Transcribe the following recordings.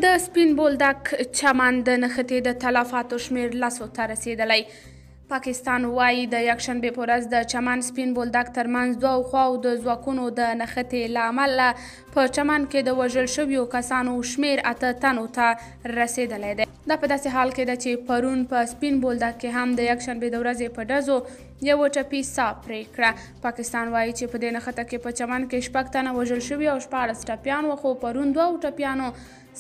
د سپین بولدک چمن د نښتې د تلفاتو شمېر 10 ته رسېدلی. پاکستان وایي د یکشنبې په ورځ د چمن سپین بولدک ترمنځ دوو خواو د ځواکونو د نښتې له امله په چمن کې د وژل شویو کسانو شمېر 8 تنو ته رسېدلی دی. دا په داسې حال کې ده چې پرون په سپین بولدک کې هم د یکشنبې د ورځې په ډزو یوه ټپي ساه پرې کړه. پاکستان وایي چې په دې نښته کې په چمن کې 6 تنه وژل شوي او 14 ټپیان وو، خو پرون 2 ټپیانو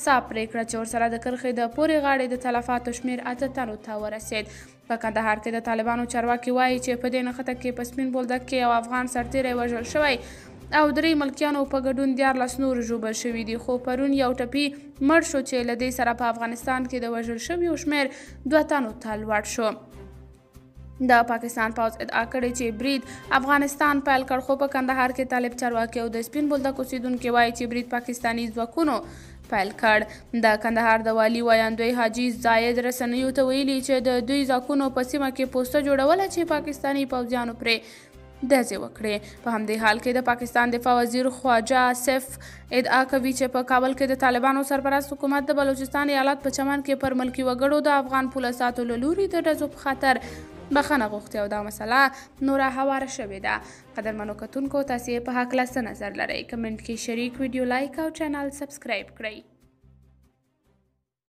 ساه پرې کړه چې ورسره د کرښې د پورې غاړې د تلفاتو شمېر 8 تنو ته ورسېد. په کندهار کې د طالبانو چارواکي وایي چې په دې نښته کې په سپین بولدک کې یو افغان سرتیری وژل شوی او 3 ملکیانو په ګډون 14 نور ژوبل شوي دي، خو پرون یو ټپي مړ شو چې له دې سره په افغانستان کې د وژل شویو شمېر 2 تنو ته لوړ شو. د پاکستان پوځ ادعا کړې چې برید افغانستان پیل کړ، خو په کندهار کې طالب چارواکي او د سپین بولدک اوسیدونکي وایي چې برید پاکستاني ځواکونو پیل کړ. د کندهار د والي ویاندوی حاجي زاید رسنیو ته ویلي چې د دوی ځواکونو په سیمه کې پوسټه جوړوله چې پاکستاني پوځیانو پرې ډزې وکړې. په همدې حال کې د پاکستان دفاع وزیر خواجه آصف ادعا کوي چې په کابل کې د طالبانو سرپرست حکومت د بلوچستان ایالت په چمن کې پر ملکي وګړو د افغان پولیسو له لوري د ډزو په خاطر بخښنه غوښتې او دا مسله نوره هواره شوې ده. قدرمنو کتونکو، تاسې په هکله څه نظر لرئ؟ کمنټ کې شریک، ویډیو لایک او چینل سبسکرایب کړئ.